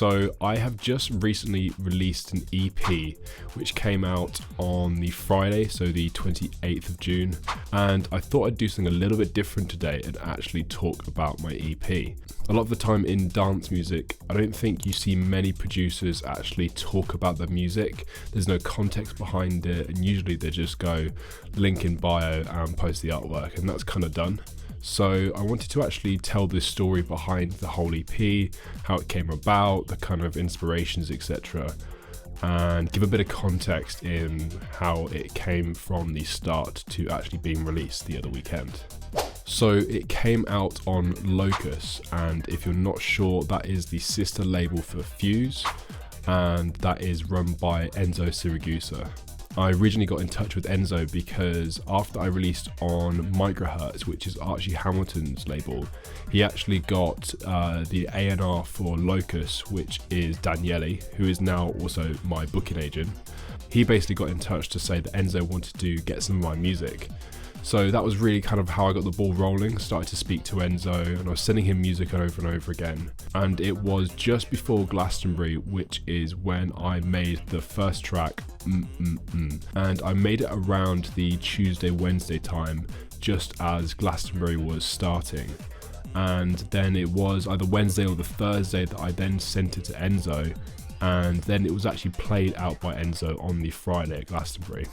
So I have just recently released an EP which came out on the Friday, so the 28th of June, and I thought I'd do something a little bit different today and actually talk about my EP. A lot of the time in dance music, I don't think you see many producers actually talk about their music. There's no context behind it, and usually they just go link in bio and post the artwork, and that's kind of done. So I wanted to actually tell this story behind the whole EP, how it came about, the kind of inspirations, etc., and give a bit of context in how it came from the start to actually being released the other weekend. So it came out on LOCUS, and if you're not sure, that is the sister label for Fuse, and that is run by Enzo Siragusa. I originally got in touch with Enzo because after I released on Microhertz, which is Archie Hamilton's label, he actually got the A&R for LOCUS, which is Daniele, who is now also my booking agent. He basically got in touch to say that Enzo wanted to get some of my music. So that was really kind of how I got the ball rolling, started to speak to Enzo, and I was sending him music over and over again. And it was just before Glastonbury, which is when I made the first track, and I made it around the Tuesday, Wednesday time, just as Glastonbury was starting. And then it was either Wednesday or the Thursday that I then sent it to Enzo, and then it was actually played out by Enzo on the Friday at Glastonbury.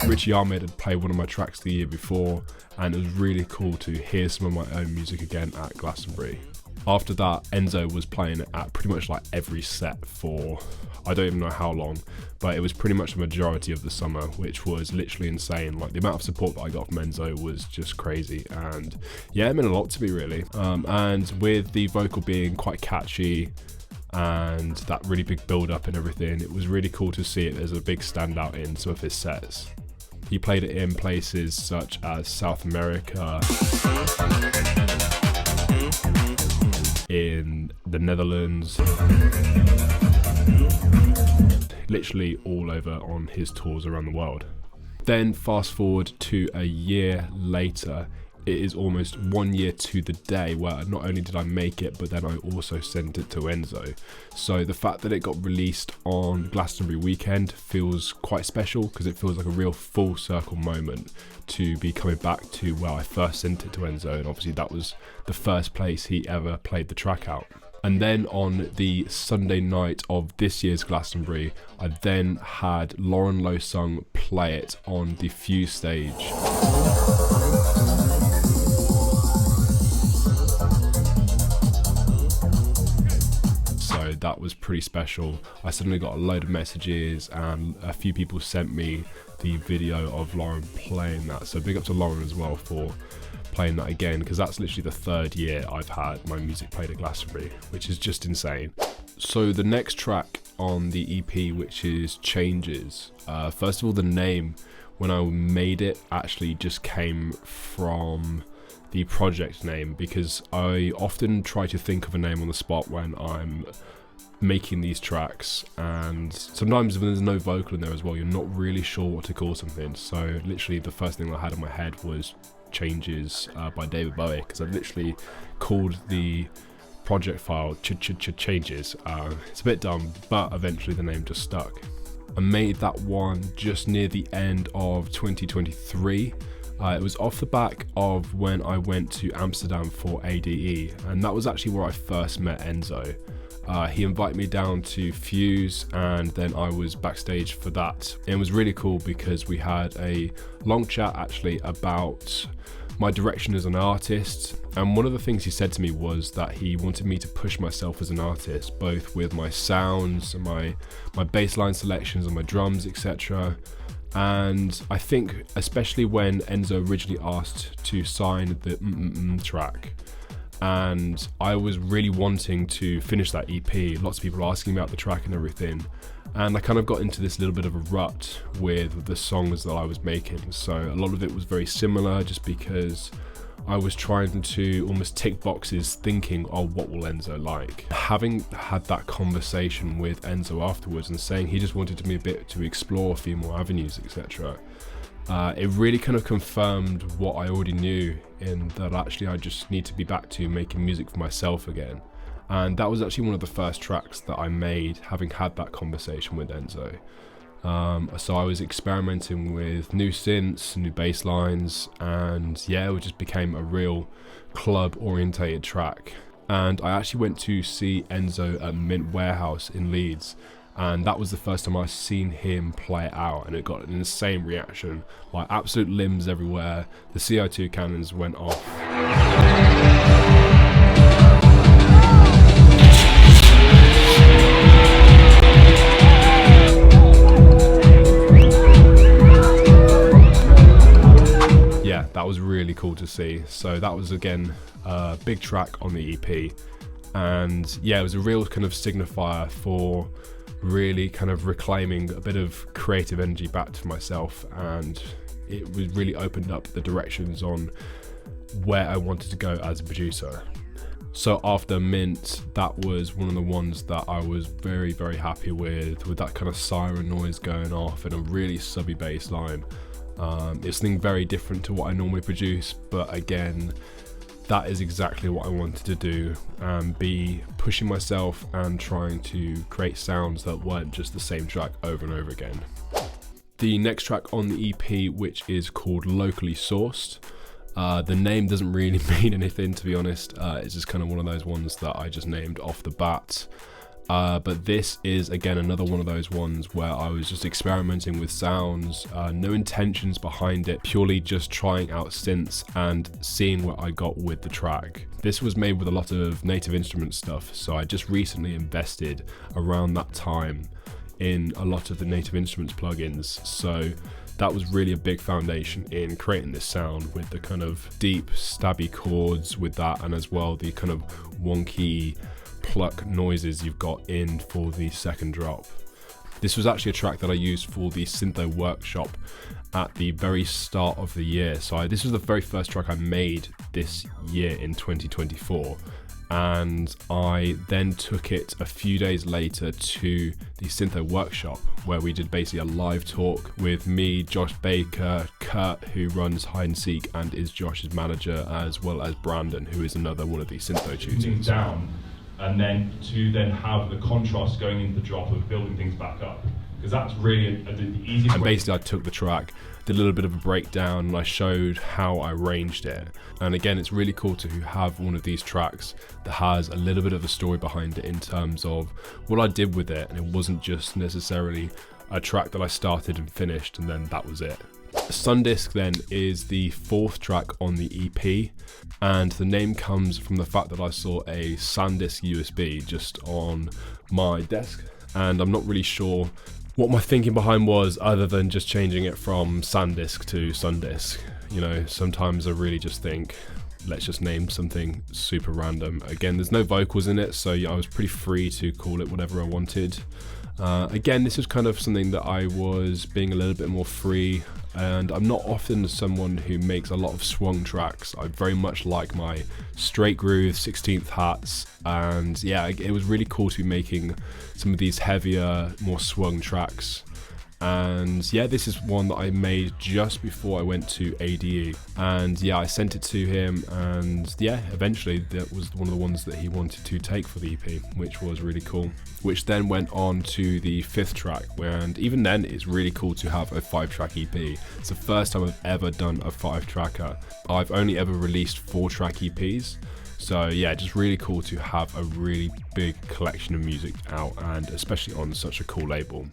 Richie Ahmed had played one of my tracks the year before, and it was really cool to hear some of my own music again at Glastonbury. After that, Enzo was playing it at pretty much like every set for, I don't even know how long, but it was pretty much the majority of the summer, which was literally insane. Like the amount of support that I got from Enzo was just crazy, and yeah, it meant a lot to me really. And with the vocal being quite catchy and that really big build up and everything, it was really cool to see it as a big standout in some of his sets. He played it in places such as South America, in the Netherlands, literally all over on his tours around the world. Then fast forward to a year later, it is almost 1 year to the day where not only did I make it, but then I also sent it to Enzo. So the fact that it got released on Glastonbury weekend feels quite special, because it feels like a real full circle moment to be coming back to where I first sent it to Enzo, and obviously that was the first place he ever played the track out. And then on the Sunday night of this year's Glastonbury, I then had Lauren Losung play it on the Fuse stage. That was pretty special. I suddenly got a load of messages, and a few people sent me the video of Lauren playing that. So big up to Lauren as well for playing that again, because that's literally the third year I've had my music played at Glastonbury, which is just insane. So the next track on the EP, which is Changes. First of all, the name, when I made it, actually just came from the project name, because I often try to think of a name on the spot when I'm making these tracks, and sometimes when there's no vocal in there as well, you're not really sure what to call something. So literally the first thing I had in my head was Changes by David Bowie, because I literally called the project file Changes. It's a bit dumb, but eventually the name just stuck. I made that one just near the end of 2023. It was off the back of when I went to Amsterdam for ADE, and that was actually where I first met Enzo. He invited me down to Fuse, and then I was backstage for that. It was really cool because we had a long chat actually about my direction as an artist, and one of the things he said to me was that he wanted me to push myself as an artist, both with my sounds and my bass line selections and my drums, etc. And I think especially when Enzo originally asked to sign the track, and I was really wanting to finish that EP, lots of people were asking me about the track and everything, and I kind of got into this little bit of a rut with the songs that I was making. So a lot of it was very similar, just because I was trying to almost tick boxes thinking, oh, what will Enzo like? Having had that conversation with Enzo afterwards and saying he just wanted me a bit to explore a few more avenues, etc., it really kind of confirmed what I already knew, in that actually I just need to be back to making music for myself again. And that was actually one of the first tracks that I made, having had that conversation with Enzo. So I was experimenting with new synths, new bass lines, and yeah, it just became a real club orientated track. And I actually went to see Enzo at Mint Warehouse in Leeds, and that was the first time I seen him play it out, and it got an insane reaction, like absolute limbs everywhere. The CO2 cannons went off. Yeah, that was really cool to see. So that was again a big track on the EP, and yeah, it was a real kind of signifier for really kind of reclaiming a bit of creative energy back to myself, and it was really opened up the directions on where I wanted to go as a producer. So after Mint, that was one of the ones that I was very, very happy with that kind of siren noise going off and a really subby bass line. It's something very different to what I normally produce, but again, that is exactly what I wanted to do, be pushing myself and trying to create sounds that weren't just the same track over and over again. The next track on the EP, which is called Locally Sourced. The name doesn't really mean anything, to be honest. It's just kind of one of those ones that I just named off the bat. But this is again another one of those ones where I was just experimenting with sounds, no intentions behind it, purely just trying out synths and seeing what I got with the track. This was made with a lot of Native Instruments stuff, so I just recently invested around that time in a lot of the Native Instruments plugins, so that was really a big foundation in creating this sound, with the kind of deep stabby chords with that, and as well the kind of wonky pluck noises you've got in for the second drop. This was actually a track that I used for the Syntho workshop at the very start of the year. So this was the very first track I made this year in 2024. And I then took it a few days later to the Syntho workshop, where we did basically a live talk with me, Josh Baker, Kurt, who runs Hide and Seek and is Josh's manager, as well as Brandon, who is another one of the Syntho tutors. Down. And then to then have the contrast going into the drop of building things back up, because that's really the easiest. And basically I took the track, did a little bit of a breakdown, and I showed how I arranged it. And again, it's really cool to have one of these tracks that has a little bit of a story behind it in terms of what I did with it, and it wasn't just necessarily a track that I started and finished and then that was it. Sundisk then is the fourth track on the EP, and the name comes from the fact that I saw a SanDisk USB just on my desk, and I'm not really sure what my thinking behind was, other than just changing it from SanDisk to Sundisk. You know, sometimes I really just think, let's just name something super random. Again, there's no vocals in it, so I was pretty free to call it whatever I wanted. Again, this is kind of something that I was being a little bit more free, and I'm not often someone who makes a lot of swung tracks. I very much like my straight groove 16th hats, and yeah, it was really cool to be making some of these heavier, more swung tracks. And yeah, this is one that I made just before I went to ADE, and yeah, I sent it to him, and yeah, eventually that was one of the ones that he wanted to take for the EP, which was really cool. Which then went on to the fifth track, and even then it's really cool to have a 5-track EP. It's the first time I've ever done a 5-tracker. I've only ever released 4-track EPs. So yeah, just really cool to have a really big collection of music out, and especially on such a cool label.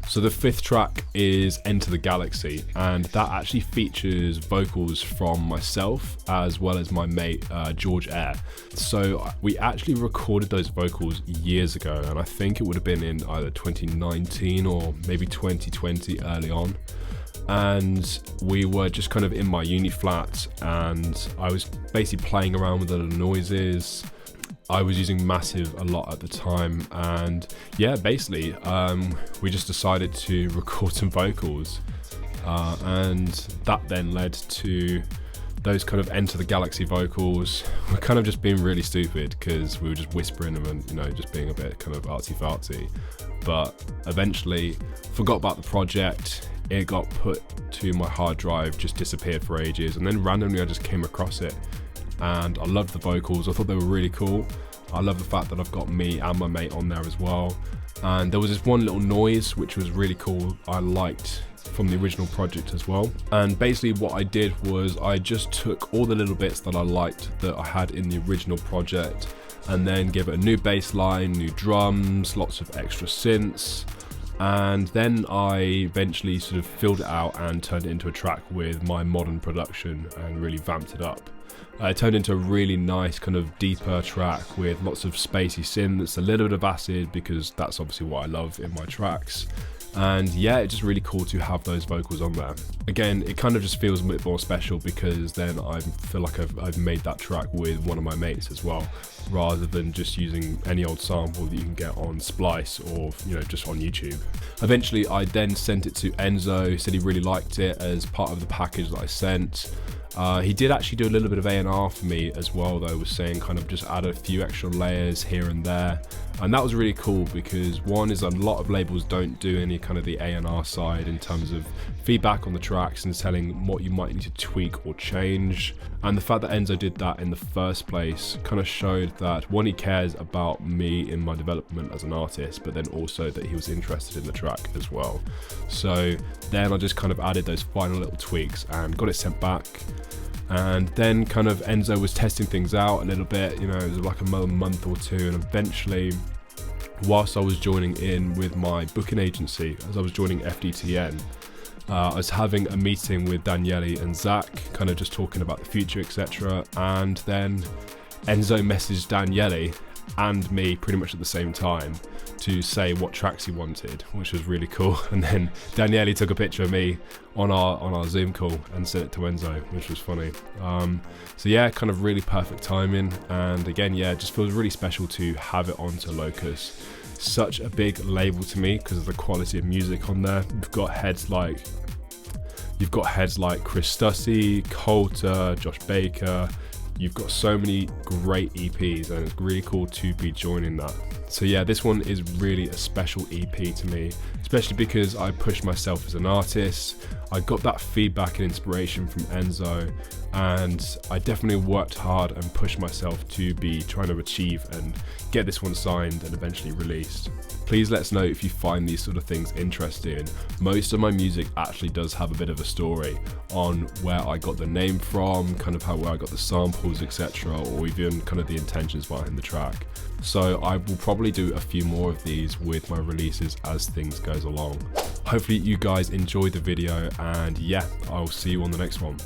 So the fifth track is Enter the Galaxy, and that actually features vocals from myself as well as my mate George Air. So we actually recorded those vocals years ago, and I think it would have been in either 2019 or maybe 2020 early on. And we were just kind of in my uni flat, and I was basically playing around with the noises. I was using Massive a lot at the time, and yeah, basically we just decided to record some vocals, and that then led to those kind of Enter the Galaxy vocals. We're kind of just being really stupid because we were just whispering them and, you know, just being a bit kind of artsy fartsy. But eventually forgot about the project. it got put to my hard drive, just disappeared for ages, and then randomly I just came across it, and I loved the vocals. I thought they were really cool. I love the fact that I've got me and my mate on there as well, and there was this one little noise which was really cool, I liked, from the original project as well. And basically what I did was I just took all the little bits that I liked that I had in the original project, and then gave it a new bass line, new drums, lots of extra synths, and then I eventually sort of filled it out and turned it into a track with my modern production and really vamped it up. It turned into a really nice kind of deeper track with lots of spacey synths, a little bit of acid, because that's obviously what I love in my tracks. And yeah, it's just really cool to have those vocals on there. Again, it kind of just feels a bit more special because then I feel like I've made that track with one of my mates as well, rather than just using any old sample that you can get on Splice or, you know, just on YouTube. Eventually I then sent it to Enzo, said he really liked it as part of the package that I sent. He did actually do a little bit of A&R for me as well, though, was saying kind of just add a few extra layers here and there. And that was really cool because one is a lot of labels don't do any kind of the A&R side in terms of feedback on the tracks and telling what you might need to tweak or change. And the fact that Enzo did that in the first place kind of showed that one, he cares about me in my development as an artist, but then also that he was interested in the track as well. So then I just kind of added those final little tweaks and got it sent back. And then kind of Enzo was testing things out a little bit, you know, it was like a month or two, and eventually, whilst I was joining in with my booking agency, as I was joining FDTN, I was having a meeting with Daniele and Zach, kind of just talking about the future, etc. And then Enzo messaged Daniele and me pretty much at the same time to say what tracks he wanted, which was really cool. And then Daniele took a picture of me on our Zoom call and sent it to Enzo, which was funny. So yeah, kind of really perfect timing. And again, yeah, it just feels really special to have it onto Locus. Such a big label to me because of the quality of music on there. You've got heads like Chris Stussy, Coulter, Josh Baker. You've got so many great EPs, and it's really cool to be joining that. So yeah, this one is really a special EP to me, especially because I pushed myself as an artist. I got that feedback and inspiration from Enzo, and I definitely worked hard and pushed myself to be trying to achieve and get this one signed and eventually released. Please let us know if you find these sort of things interesting. Most of my music actually does have a bit of a story on where I got the name from, kind of where I got the samples, etc., or even kind of the intentions behind the track. So I will probably do a few more of these with my releases as things goes along. Hopefully you guys enjoyed the video, and yeah, I'll see you on the next one.